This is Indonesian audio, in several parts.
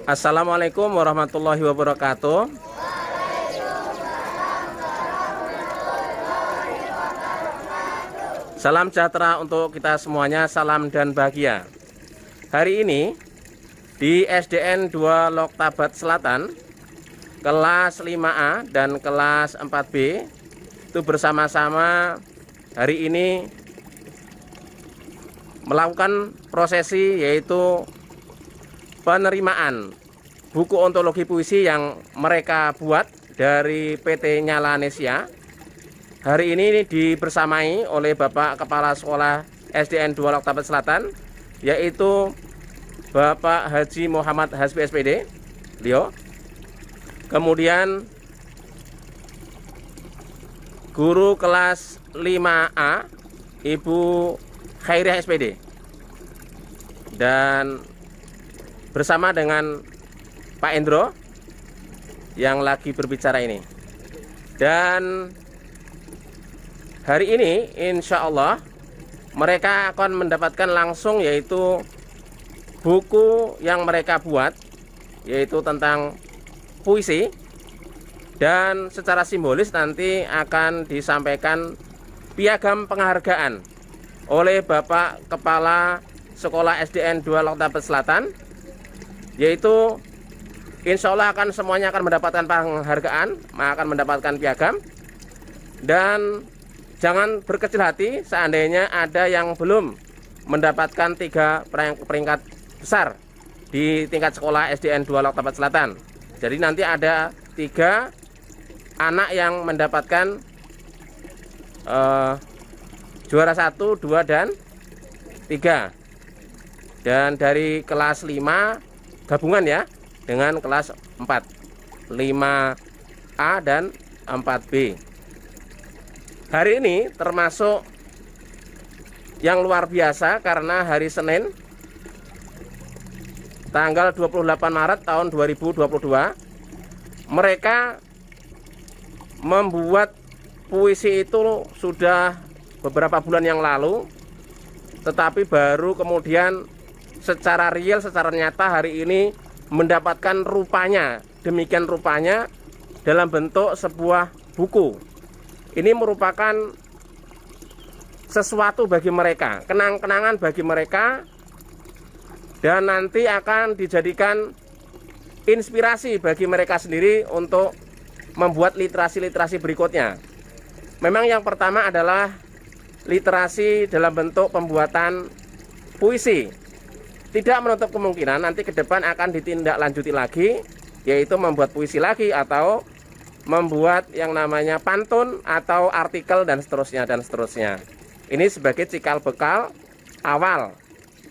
Assalamualaikum warahmatullahi wabarakatuh. Salam sejahtera untuk kita semuanya, salam dan bahagia. Hari ini di SDN 2 Loktabat Selatan, kelas 5A dan kelas 4B itu bersama-sama hari ini melakukan prosesi, yaitu penerimaan buku ontologi puisi yang mereka buat dari PT Nyala Nesia. Hari ini dibersamai oleh Bapak Kepala Sekolah SDN 2 Loktabat Selatan, yaitu Bapak Haji Muhammad Hasbi SPD, beliau. Kemudian guru kelas 5A Ibu Khairiah SPD, dan bersama dengan Pak Endro yang lagi berbicara ini. Dan hari ini insya Allah mereka akan mendapatkan langsung, yaitu buku yang mereka buat, yaitu tentang puisi, dan secara simbolis nanti akan disampaikan piagam penghargaan oleh Bapak Kepala Sekolah SDN 2 Loktabat Selatan, yaitu insya Allah akan semuanya akan mendapatkan penghargaan, akan mendapatkan piagam. Dan jangan berkecil hati seandainya ada yang belum mendapatkan 3 peringkat besar di tingkat sekolah SDN 2 Loktabat Selatan. Jadi nanti ada 3 anak yang mendapatkan juara 1, 2, dan 3. Dan dari kelas 5 gabungan ya dengan kelas 4, 5A dan 4B. Hari ini termasuk yang luar biasa karena hari Senin tanggal 28 Maret tahun 2022 mereka membuat puisi itu sudah beberapa bulan yang lalu, tetapi baru kemudian secara real, secara nyata hari ini mendapatkan rupanya, demikian rupanya dalam bentuk sebuah buku. Ini merupakan sesuatu bagi mereka, kenang-kenangan bagi mereka, dan nanti akan dijadikan inspirasi bagi mereka sendiri untuk membuat literasi-literasi berikutnya. Memang yang pertama adalah literasi dalam bentuk pembuatan puisi. Tidak menutup kemungkinan nanti ke depan akan ditindaklanjuti lagi, yaitu membuat puisi lagi atau membuat yang namanya pantun atau artikel dan seterusnya dan seterusnya. Ini sebagai cikal bekal awal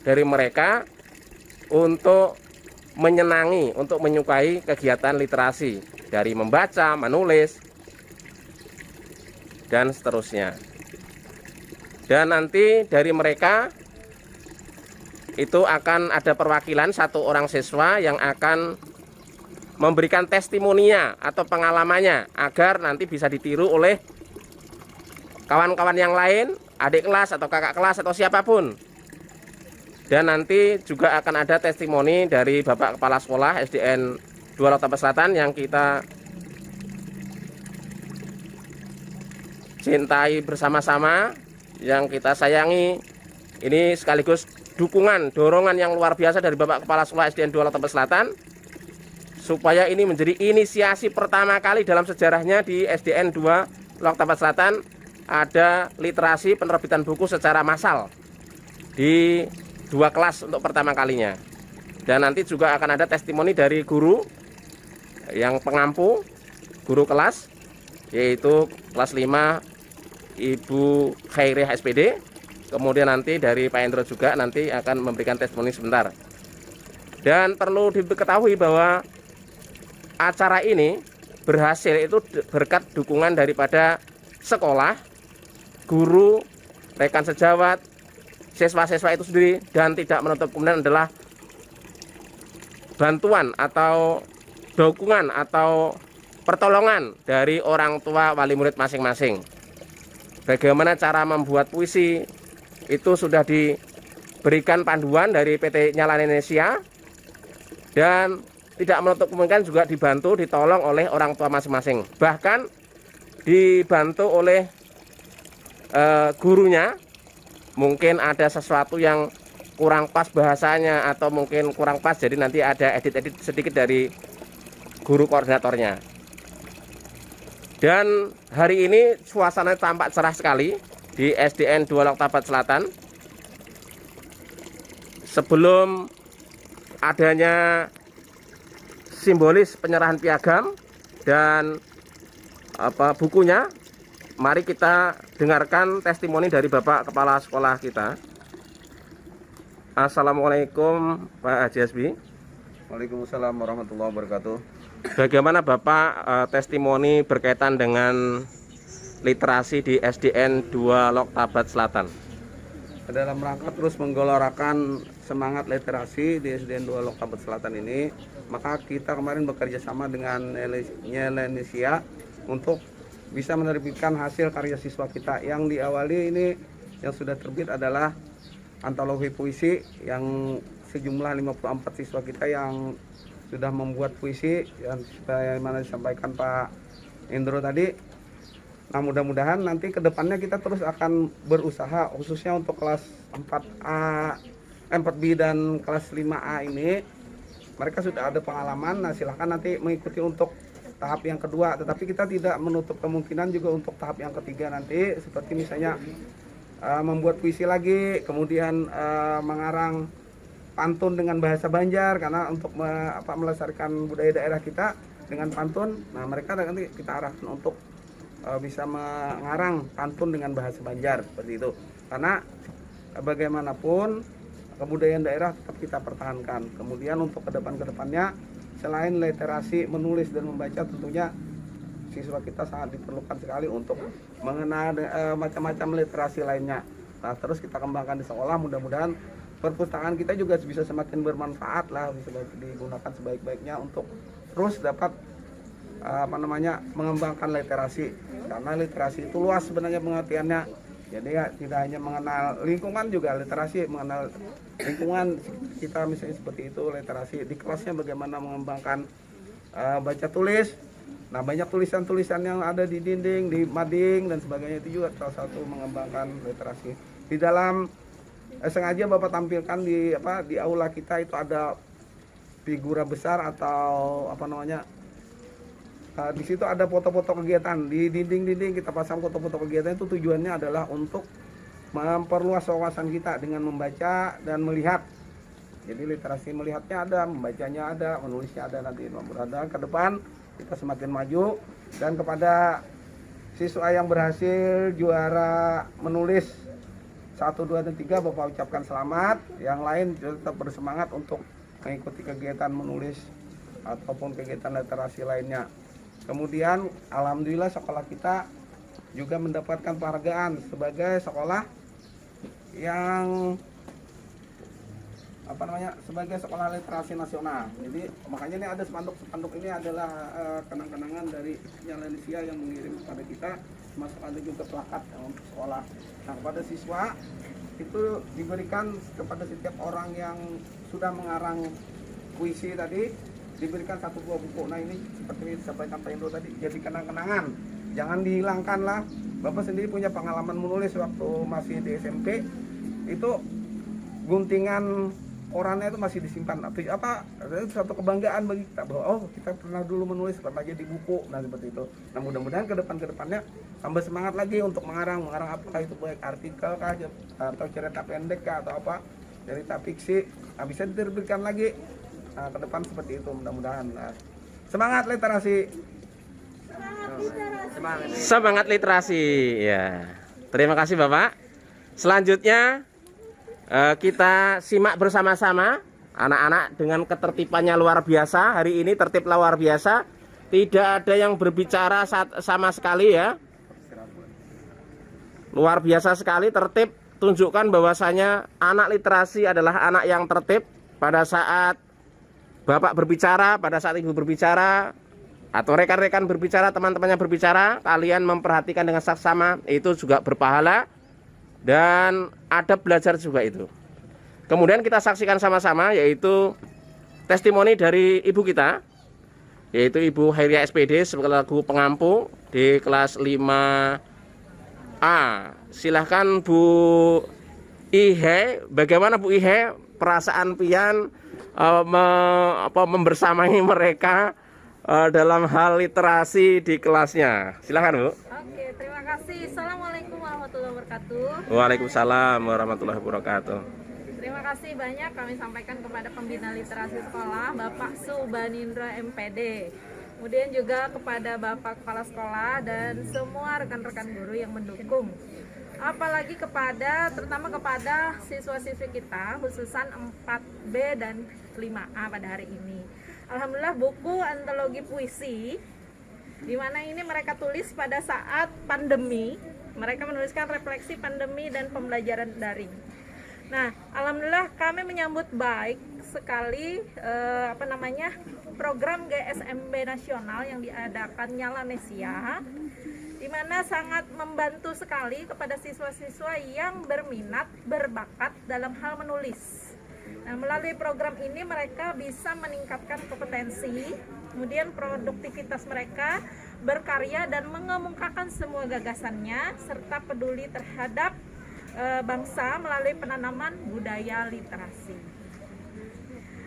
dari mereka untuk menyenangi, untuk menyukai kegiatan literasi, dari membaca, menulis, dan seterusnya. Dan nanti dari mereka itu akan ada perwakilan 1 orang siswa yang akan memberikan testimoninya atau pengalamannya agar nanti bisa ditiru oleh kawan-kawan yang lain, adik kelas atau kakak kelas atau siapapun. Dan nanti juga akan ada testimoni dari Bapak Kepala Sekolah SDN 2 Loktabat Selatan yang kita cintai bersama-sama, yang kita sayangi. Ini sekaligus dukungan, dorongan yang luar biasa dari Bapak Kepala Sekolah SDN 2 Loktabat Selatan, supaya ini menjadi inisiasi pertama kali dalam sejarahnya di SDN 2 Loktabat Selatan ada literasi penerbitan buku secara massal di 2 kelas untuk pertama kalinya. Dan nanti juga akan ada testimoni dari guru yang pengampu, guru kelas, yaitu kelas 5 Ibu Khairiah SPD. Kemudian nanti dari Pak Endro juga nanti akan memberikan testimoni sebentar. Dan perlu diketahui bahwa acara ini berhasil itu berkat dukungan daripada sekolah, guru, rekan sejawat, siswa-siswa itu sendiri, dan tidak menutup kemungkinan adalah bantuan atau dukungan atau pertolongan dari orang tua wali murid masing-masing. Bagaimana cara membuat puisi itu sudah diberikan panduan dari PT Nyala Nesia, dan tidak menutup kemungkinan juga dibantu, ditolong oleh orang tua masing-masing. Bahkan dibantu oleh gurunya. Mungkin ada sesuatu yang kurang pas bahasanya atau mungkin kurang pas, jadi nanti ada edit-edit sedikit dari guru koordinatornya. Dan hari ini suasana tampak cerah sekali di SDN 2 Loktabat Selatan. Sebelum adanya simbolis penyerahan piagam dan bukunya, mari kita dengarkan testimoni dari Bapak Kepala Sekolah kita. Assalamualaikum Pak Haji Hasbi. Waalaikumsalam warahmatullahi wabarakatuh. Bagaimana Bapak testimoni berkaitan dengan literasi di SDN 2 Loktabat Selatan? Dalam rangka terus menggelorakan semangat literasi di SDN 2 Loktabat Selatan ini, maka kita kemarin bekerja sama dengan Indonesia untuk bisa menerbitkan hasil karya siswa kita. Yang diawali ini yang sudah terbit adalah antologi puisi yang sejumlah 54 siswa kita yang sudah membuat puisi yang sebagaimana disampaikan Pak Indro tadi. Nah, mudah-mudahan nanti ke depannya kita terus akan berusaha khususnya untuk kelas 4A, 4B dan kelas 5A ini. Mereka sudah ada pengalaman, nah silahkan nanti mengikuti untuk tahap yang kedua. Tetapi kita tidak menutup kemungkinan juga untuk tahap yang ketiga nanti, seperti misalnya membuat puisi lagi, kemudian mengarang pantun dengan bahasa Banjar, karena untuk melestarikan budaya daerah kita dengan pantun. Nah, mereka nanti kita arahkan untuk bisa mengarang pantun dengan bahasa Banjar seperti itu. Karena bagaimanapun kebudayaan daerah tetap kita pertahankan. Kemudian untuk kedepannya selain literasi menulis dan membaca, tentunya siswa kita sangat diperlukan sekali untuk mengenal macam-macam literasi lainnya. Nah, terus kita kembangkan di sekolah, mudah-mudahan perpustakaan kita juga bisa semakin bermanfaat lah, bisa digunakan sebaik-baiknya untuk terus dapat mengembangkan literasi. Karena literasi itu luas sebenarnya pengertiannya. Jadi ya tidak hanya mengenal lingkungan, juga literasi mengenal lingkungan kita, misalnya seperti itu literasi. Di kelasnya bagaimana mengembangkan baca tulis. Nah, banyak tulisan-tulisan yang ada di dinding, di mading dan sebagainya, itu juga salah satu mengembangkan literasi. Di dalam sengaja Bapak tampilkan di aula kita itu ada figura besar atau di situ ada foto-foto kegiatan. Di dinding-dinding kita pasang foto-foto kegiatan, itu tujuannya adalah untuk memperluas wawasan kita dengan membaca dan melihat. Jadi literasi melihatnya ada, membacanya ada, menulisnya ada. Nanti mudah-mudahan ke depan kita semakin maju. Dan kepada siswa yang berhasil juara menulis 1, 2, dan 3, Bapak ucapkan selamat. Yang lain tetap bersemangat untuk mengikuti kegiatan menulis ataupun kegiatan literasi lainnya. Kemudian alhamdulillah sekolah kita juga mendapatkan penghargaan sebagai sekolah yang sebagai sekolah literasi nasional. Jadi makanya ini ada spanduk ini adalah kenang-kenangan dari Indonesia yang mengirim kepada kita, termasuk ada juga plakat untuk sekolah. Nah, kepada siswa itu diberikan kepada setiap orang yang sudah mengarang puisi tadi, diberikan 1 buah buku. Nah, ini seperti disampaikan Pak Indro tadi, jadi kenang-kenangan, jangan dihilangkan lah. Bapak sendiri punya pengalaman menulis waktu masih di SMP, itu guntingan korannya itu masih disimpan. Itu satu kebanggaan bagi kita bahwa kita pernah dulu menulis, pernah jadi buku. Nah, seperti itu. Nah, mudah-mudahan ke depannya tambah semangat lagi untuk mengarang apakah itu baik artikel kah atau cerita pendek kah atau apa, cerita fiksi. Nah, bisa diterbitkan lagi. Nah, ke depan seperti itu mudah-mudahan. Nah, semangat literasi. Semangat literasi. Ya. Terima kasih Bapak. Selanjutnya kita simak bersama-sama. Anak-anak dengan ketertibannya luar biasa. Hari ini tertib luar biasa. Tidak ada yang berbicara sama sekali ya. Luar biasa sekali tertib. Tunjukkan bahwasanya anak literasi adalah anak yang tertib. Pada saat Bapak berbicara, pada saat Ibu berbicara, atau rekan-rekan berbicara, teman-temannya berbicara, kalian memperhatikan dengan saksama, itu juga berpahala dan ada belajar juga itu. Kemudian kita saksikan sama-sama, yaitu testimoni dari ibu kita, yaitu Ibu Hairia SPD selaku pengampu di kelas 5A. Silahkan Bu Ihe, bagaimana Bu Ihe perasaan pian membersamai mereka dalam hal literasi di kelasnya? Silahkan Bu. Oke, terima kasih. Assalamualaikum warahmatullahi wabarakatuh. Waalaikumsalam warahmatullahi wabarakatuh. Terima kasih banyak kami sampaikan kepada pembina literasi sekolah Bapak Subanindra MPD. Kemudian juga kepada Bapak Kepala Sekolah dan semua rekan-rekan guru yang mendukung. Apalagi terutama kepada siswa-siswi kita khususan 4B dan 5A pada hari ini. Alhamdulillah buku antologi puisi di mana ini mereka tulis pada saat pandemi. Mereka menuliskan refleksi pandemi dan pembelajaran daring. Nah, alhamdulillah kami menyambut baik sekali program GSMB nasional yang diadakan Nyalanesia, di mana sangat membantu sekali kepada siswa-siswa yang berminat, berbakat dalam hal menulis. Nah, melalui program ini mereka bisa meningkatkan kompetensi, kemudian produktivitas mereka, berkarya dan mengemukakan semua gagasannya serta peduli terhadap bangsa melalui penanaman budaya literasi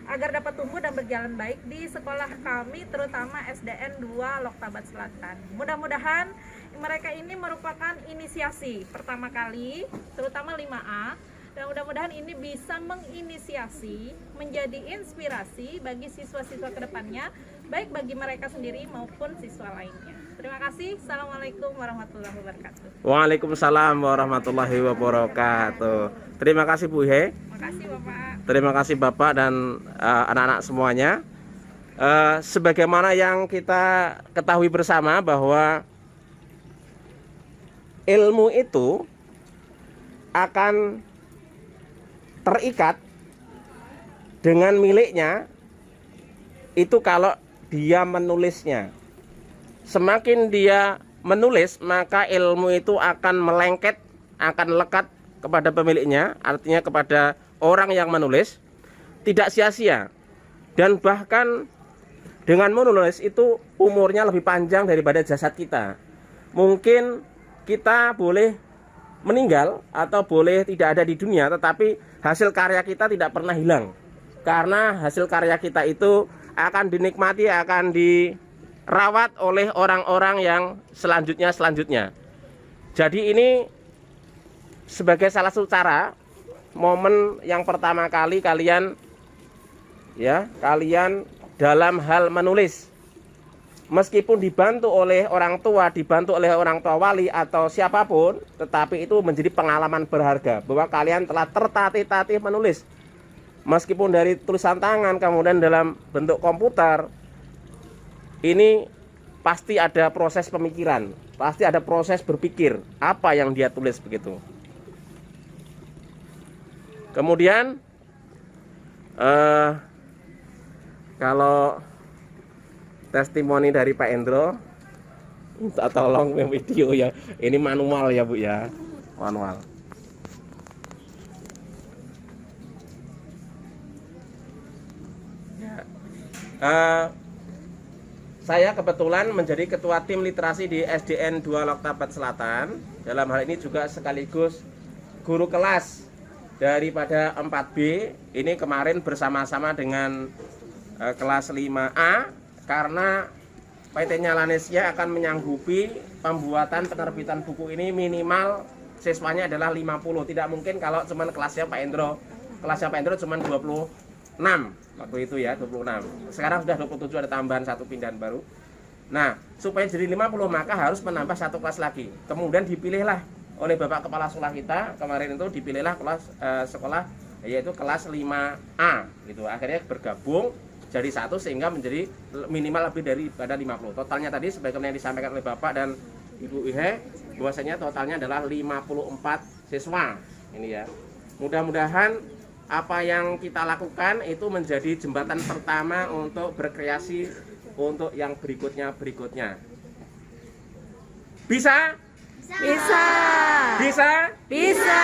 agar dapat tumbuh dan berjalan baik di sekolah kami, terutama SDN 2 Loktabat Selatan. Mudah-mudahan mereka ini merupakan inisiasi pertama kali, terutama 5A, dan mudah-mudahan ini bisa menginisiasi, menjadi inspirasi bagi siswa-siswa kedepannya, baik bagi mereka sendiri maupun siswa lainnya. Terima kasih. Assalamualaikum warahmatullahi wabarakatuh. Waalaikumsalam warahmatullahi wabarakatuh. Terima kasih Bu Ihe. Terima kasih Bapak. Terima kasih Bapak dan anak-anak semuanya. Sebagaimana yang kita ketahui bersama bahwa ilmu itu akan terikat dengan miliknya itu kalau dia menulisnya. Semakin dia menulis, maka ilmu itu akan melengket, akan lekat kepada pemiliknya, artinya kepada orang yang menulis, tidak sia-sia. Dan bahkan dengan menulis itu umurnya lebih panjang daripada jasad kita. Mungkin kita boleh meninggal atau boleh tidak ada di dunia, tetapi hasil karya kita tidak pernah hilang. Karena hasil karya kita itu akan dinikmati, akan dirawat oleh orang-orang yang selanjutnya. Jadi ini sebagai salah satu cara, momen yang pertama kali kalian dalam hal menulis, meskipun dibantu oleh orang tua, wali atau siapapun, tetapi itu menjadi pengalaman berharga bahwa kalian telah tertatih-tatih menulis. Meskipun dari tulisan tangan, kemudian dalam bentuk komputer, ini pasti ada proses pemikiran, pasti ada proses berpikir apa yang dia tulis begitu. Kemudian kalau testimoni dari Pak Endro, minta tolong video ya, ini manual ya Bu ya, manual. Saya kebetulan menjadi ketua tim literasi di SDN 2 Loktabat Selatan. Dalam hal ini juga sekaligus guru kelas daripada 4B. Ini kemarin bersama-sama dengan kelas 5A, karena PT Nyalanesia akan menyanggupi pembuatan penerbitan buku ini minimal siswanya adalah 50. Tidak mungkin kalau cuman kelasnya Pak Endro. Kelasnya Pak Endro cuman 26 waktu itu ya, 26. Sekarang sudah 27, ada tambahan satu pindahan baru. Nah, supaya jadi 50 maka harus menambah satu kelas lagi. Kemudian dipilihlah oleh Bapak Kepala Sekolah kita kemarin itu, dipilihlah kelas sekolah yaitu kelas 5A gitu. Akhirnya bergabung jadi satu sehingga menjadi minimal lebih daripada 50. Totalnya tadi sebagaimana yang disampaikan oleh Bapak dan Ibu Ihe, bahwasanya totalnya adalah 54 siswa. Ini ya. Mudah-mudahan apa yang kita lakukan itu menjadi jembatan pertama untuk berkreasi untuk yang berikutnya. Bisa? Bisa. Bisa? Bisa.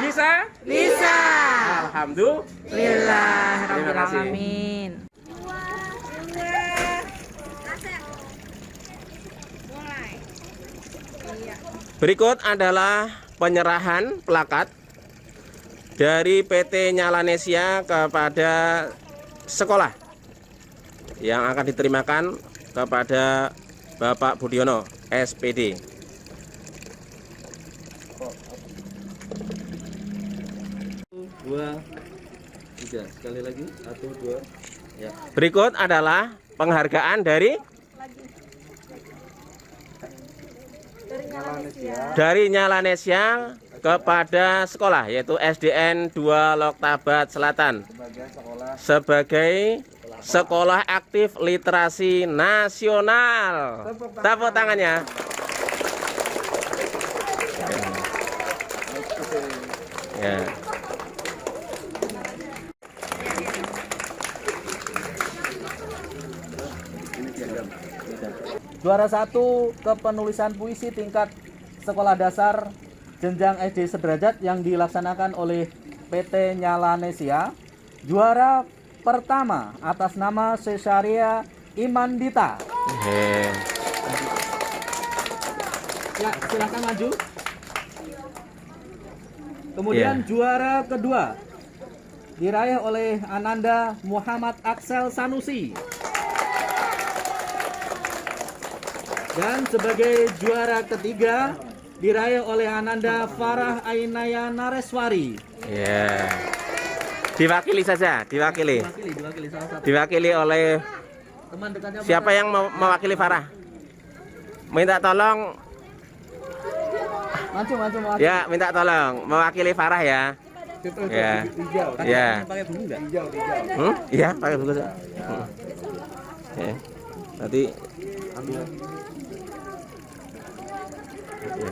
Bisa? Bisa. Alhamdulillah. Alhamdulillah. Terima kasih. Amin. Berikut adalah penyerahan plakat dari PT Nyalanesia kepada sekolah yang akan diterimakan kepada Bapak Budiono, SPD. Dua, tiga, sekali lagi, 1, 2, ya. Berikut adalah penghargaan dari Nyalanesia kepada sekolah, yaitu SDN 2 Loktabat Selatan sebagai sekolah aktif literasi nasional. Tepuk tangannya. Ya. Juara 1 kepenulisan puisi tingkat sekolah dasar jenjang SD sederajat yang dilaksanakan oleh PT Nyalanesia. Juara pertama atas nama Cesaria Imandita. Ya, silakan maju. Kemudian juara kedua diraih oleh Ananda Muhammad Axel Sanusi. Dan sebagai juara ketiga diraih oleh Ananda Farah Ainaya Nareswari. Ya. Diwakili saja, diwakili. Diwakili salah satu Diwakili oleh teman dekatnya. siapa yang mewakili Farah? Minta tolong. Maju. Ya, minta tolong mewakili Farah ya. Ya. Ya. Pakai buku enggak? Iya, pakai buku. Ya. Nanti Ambil. ya.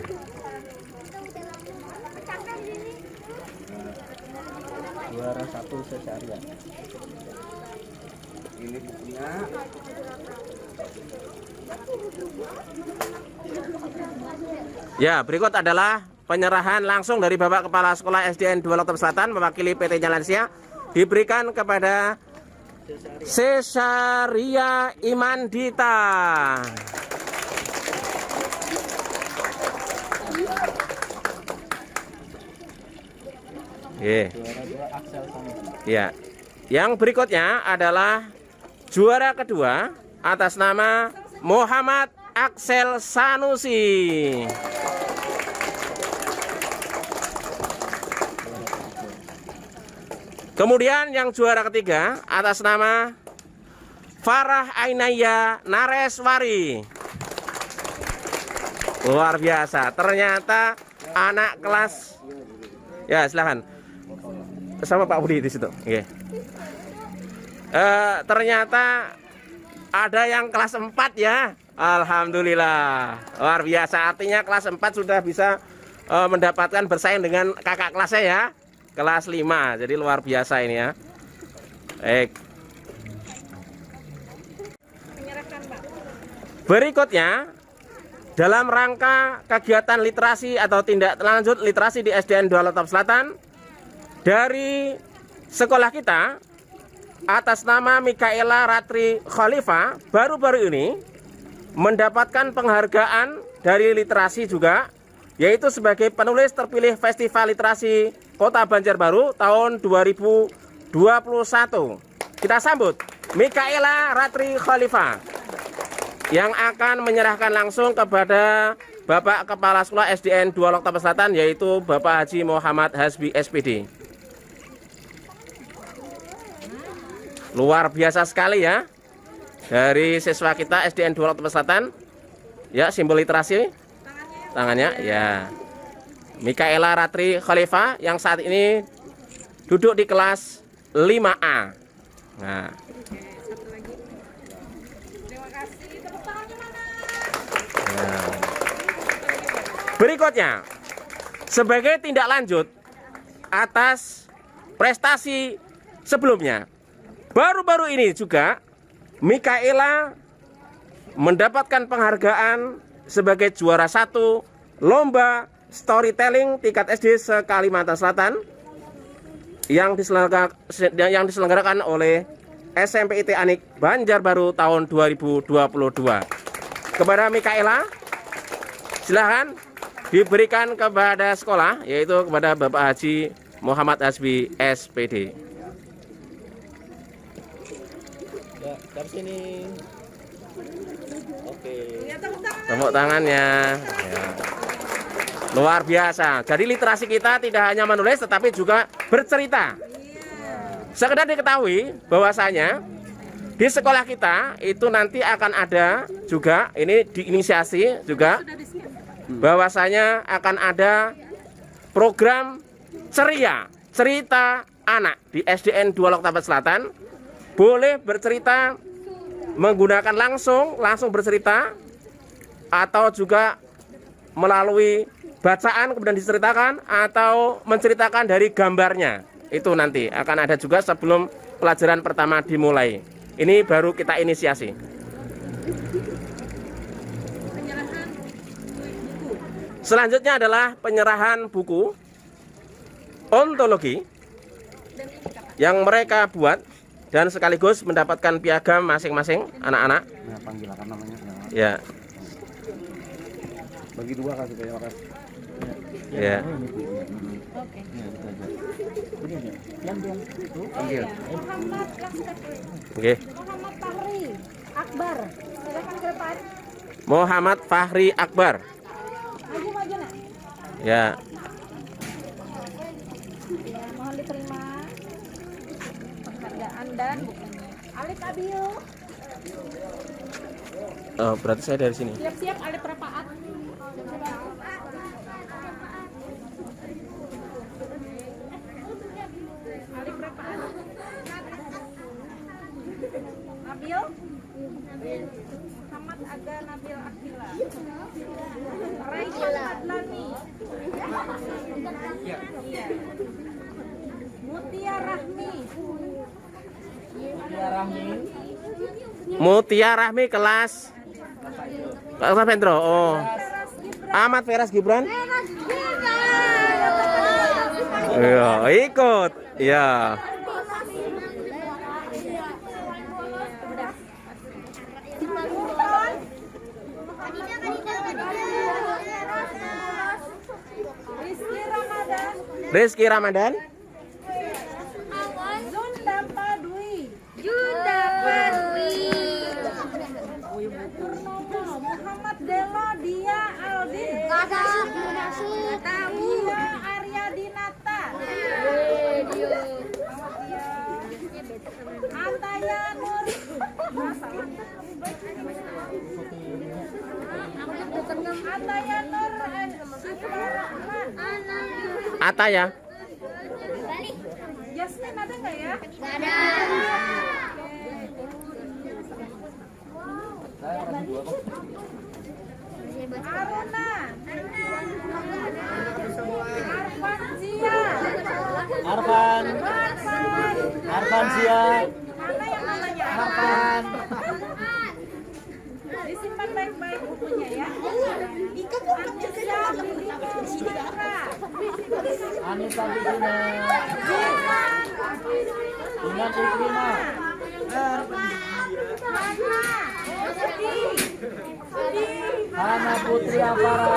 Juara 1 Cesaria. Ini bukunya. Ya, berikut adalah penyerahan langsung dari Bapak Kepala Sekolah SDN 2 Loktabat Selatan mewakili PT Nyalanesia diberikan kepada Cesaria Imandita. Ya. Yang berikutnya adalah juara kedua atas nama Muhammad Axel Sanusi. Kemudian yang juara ketiga atas nama Farah Ainaya Nareswari. Luar biasa. Ternyata anak kelas. Ya, silakan. Sama Pak Budi di situ. Oke. Ternyata ada yang kelas 4 ya. Alhamdulillah. Luar biasa. Artinya kelas 4 sudah bisa mendapatkan bersaing dengan kakak kelasnya ya. Kelas 5. Jadi luar biasa ini ya. Baik. Berikutnya, dalam rangka kegiatan literasi atau tindak lanjut literasi di SDN 2 Loktabat Selatan, dari sekolah kita atas nama Mikaela Ratri Khalifah baru-baru ini mendapatkan penghargaan dari literasi juga, yaitu sebagai penulis terpilih Festival Literasi Kota Banjarbaru tahun 2021. Kita sambut Mikaela Ratri Khalifah yang akan menyerahkan langsung kepada Bapak Kepala Sekolah SDN 2 Loktabat Selatan, yaitu Bapak Haji Muhammad Hasbi SPD. Luar biasa sekali ya dari siswa kita SDN 2 Loktabat Selatan. Ya, simbol literasi tangannya ya. Mikaela Ratri Khalifah yang saat ini duduk di kelas 5A. Nah, berikutnya, sebagai tindak lanjut atas prestasi sebelumnya, baru-baru ini juga Mikaela mendapatkan penghargaan sebagai juara 1 lomba storytelling tingkat SD se-Kalimantan Selatan yang diselenggarakan oleh SMP IT Anik Banjarbaru tahun 2022. Kepada Mikaela, Silahkan diberikan kepada sekolah, yaitu kepada Bapak Haji Muhammad Hasbi SPD. Ya, dari sini. Oke. Tepuk tangannya. Ya. Luar biasa. Jadi literasi kita tidak hanya menulis tetapi juga bercerita. Sekedar diketahui bahwasanya di sekolah kita itu nanti akan ada juga, ini diinisiasi juga, bahwasanya akan ada program ceria, cerita anak di SDN 2 Loktabat Selatan. Boleh bercerita menggunakan langsung bercerita, atau juga melalui bacaan kemudian diceritakan, atau menceritakan dari gambarnya. Itu nanti akan ada juga sebelum pelajaran pertama dimulai. Ini baru kita inisiasi. Selanjutnya adalah penyerahan buku ontologi yang mereka buat dan sekaligus mendapatkan piagam masing-masing anak-anak. Nah, panggilakan namanya. Ya. Bagi dua kasih kayak orang. Ya. Oke. Panggil. Muhammad Oke. Muhammad Fahri Akbar. Silakan ke depan. Muhammad Fahri Akbar. Maju nak. Ya. Ya, mohon diterima penghargaan dan bukunya. Alif Abiu. Oh, berarti saya dari sini. Siap-siap Alif Rafaat. Alif Rafaat. Nabil. Muhammad Aga Nabil Akila. Raihan Adlani. Iya. Mutia Rahmi. Mutia Rahmi kelas Vendro. Oh. Ahmad Feras Gibran. Iya, ikut. Iya. Rizky Ramadan. Zunda Padwi. Muhammad Delo Dia Aldin. Dia Arya Dinata. Ataya Nur. Ataya Nur Rahman. Ataya. Yasmin ada nggak ya? Aruna. Arfan Zia. Arfan Zia. Mana yang namanya? Arfan. Disimpan baik-baik bukunya ya. Anissa Bilika. Anissa Bilika. Ingat Ikrima. Hana Putri Apara.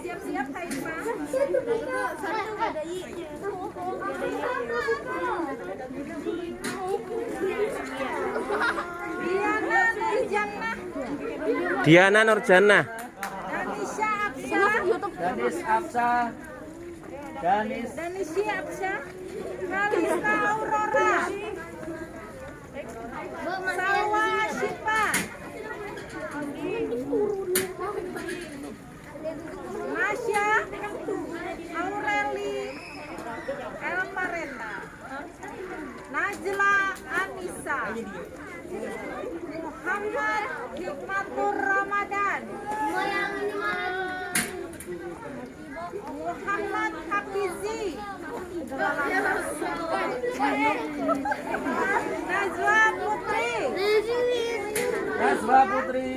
Siap-siap Haifah. Diana Nurjannah. Danis Afsa. Danisi Absya. Kalista Aurora. Salwa Ashifa. Masya Aureli Elmarenda. Najla Anissa. Muhammad Hikmatur Ramadan. Muhammad Hafizi. Najwa Putri. Nazwa Putri.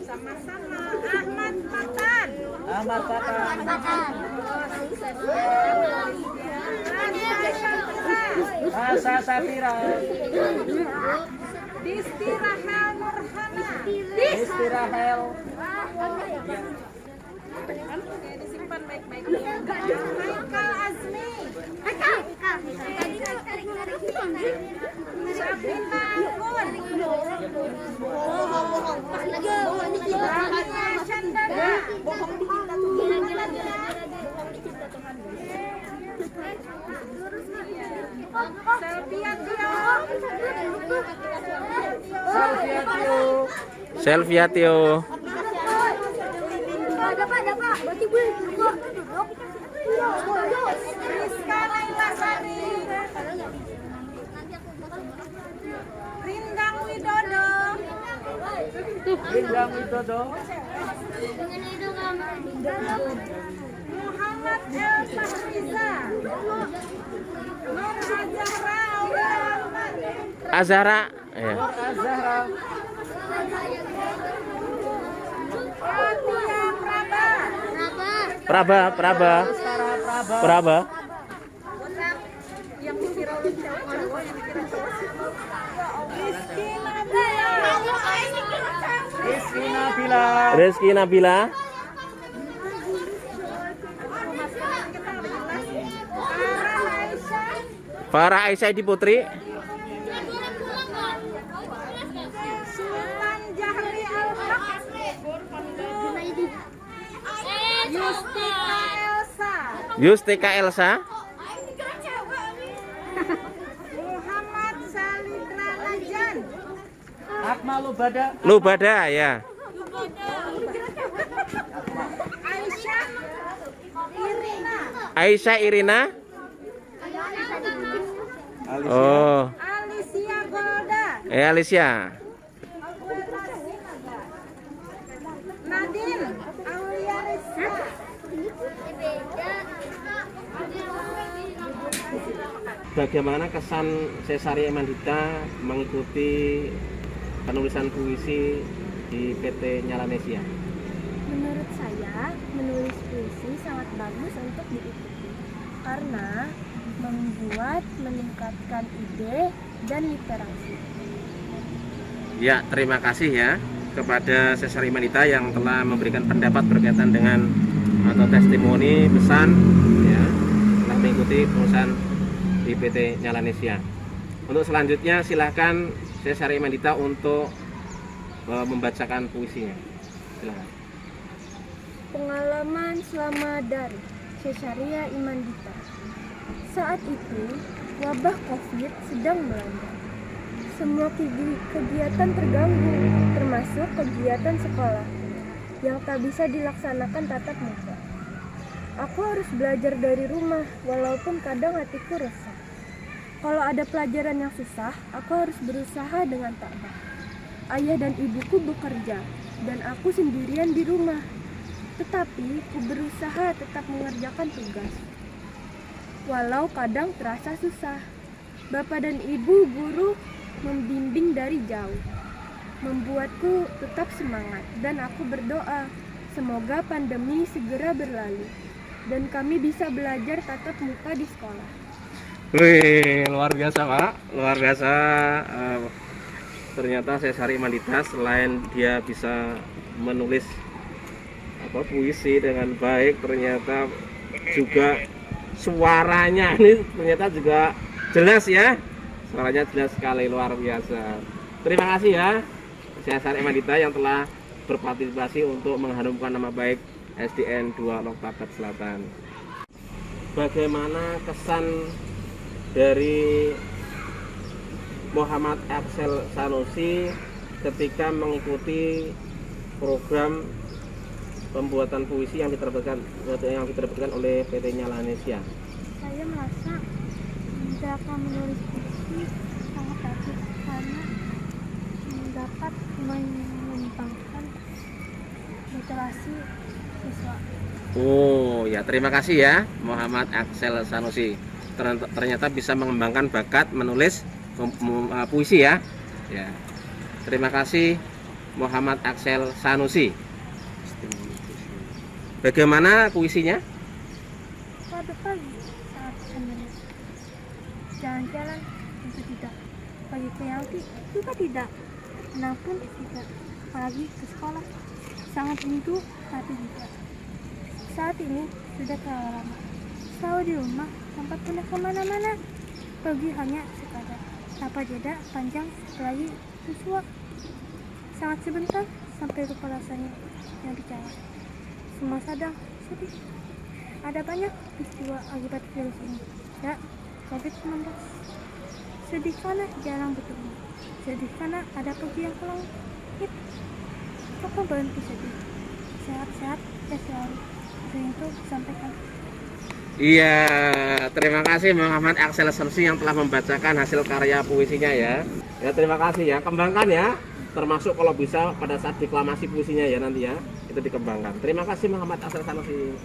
Sama-sama Ahmad Patan. Ahmad Patan. Asa Safira. Disti Rahel Nurhana. Disti Rahel. Oke, disimpan baik-baik ya. Haikal Azmi. Syafina Anggun. Rahania Chandana. Salviatio. Selviatio. Rizka Naila Sari. Rindang Widodo. Indra Widodo. Muhammad El Fahriza. Nur Azahra Aulia Ahmad. Azhara. Ya. Azhara. Fatia Praba. Praba. Praba. Yang dikira oleh cowok, yang dikira cowok. Rizky Nabila. Rizky Nabila. Rizky Nabila. Farah Aisyah di Putri. Sultan Jahri Al-Haq. Yustika Elsa. Yustika Elsa. Muhammad Salidra Najan. Akmal Lubada. Lubada ya. Aisyah Irina. Aisyah Irina. Oh, Alicia Golda. Alicia. Nadine Aulia Rizka. Bagaimana kesan Cesaria Emandita mengikuti penulisan puisi di PT Nyalanesia? Menurut saya, menulis puisi sangat bagus untuk diikuti karena meningkatkan ide dan literasi. Ya, terima kasih ya kepada Cesaria Emandita yang telah memberikan pendapat berkaitan dengan atau testimoni pesan ya telah mengikuti penulisan di PT Nyalanesia. Untuk selanjutnya silahkan Cesaria Emandita untuk membacakan puisinya. Silakan. Pengalaman selama dari Cesaria Emandita. Saat itu, wabah COVID sedang melanda. Semua kegiatan terganggu, termasuk kegiatan sekolah yang tak bisa dilaksanakan tatap muka. Aku harus belajar dari rumah, walaupun kadang hatiku resah. Kalau ada pelajaran yang susah, aku harus berusaha dengan tabah. Ayah dan ibuku bekerja, dan aku sendirian di rumah. Tetapi, ku berusaha tetap mengerjakan tugas. Walau kadang terasa susah, bapak dan ibu guru membimbing dari jauh, membuatku tetap semangat, dan aku berdoa semoga pandemi segera berlalu dan kami bisa belajar tatap muka di sekolah. Wih, luar biasa Pak, luar biasa. Ternyata Cesaria Emandita selain dia bisa menulis puisi dengan baik, ternyata juga suaranya ini ternyata juga jelas ya. Suaranya jelas sekali, luar biasa. Terima kasih ya Cesaria Emandita yang telah berpartisipasi untuk mengharumkan nama baik SDN 2 Loktabat Selatan. Bagaimana kesan dari Muhammad Axel Sanusi ketika mengikuti program pembuatan puisi yang diterbitkan oleh PT Nyalanesia? Saya merasa dapat menulis puisi sangat bagus karena dapat mengembangkan literasi siswa. Oh ya, terima kasih ya Muhammad Axel Sanusi. Ternyata bisa mengembangkan bakat menulis puisi ya. Ya. Terima kasih Muhammad Axel Sanusi. Bagaimana puisinya? Pada pagi saat menulis. jalan-jalan tentu tidak. Pergi ke Yangti juga tidak. Senang pun tidak. Apalagi ke sekolah. Sangat rindu tapi tidak. Saat ini sudah terlalu lama. Selalu di rumah tanpa pernah kemana-mana. Pergi hanya sekadar. Tanpa jeda panjang apalagi siswa. Sangat sebentar sampai lupa rasanya yang bicara. Semua sadar sedih. Ada banyak peristiwa akibat virus ini. Ya, COVID-19. Sedih karena jarang bertemu. Sedih karena ada pergi yang pulang. Aku berhenti sedih. Sehat-sehat ya selalu. Itu sampaikan. Iya, terima kasih Muhammad Axel Semsi yang telah membacakan hasil karya puisinya ya. Ya terima kasih ya, kembangkan ya. Termasuk kalau bisa pada saat deklamasi puisinya ya nanti ya, itu dikembangkan. Terima kasih Muhammad Axel Semsi.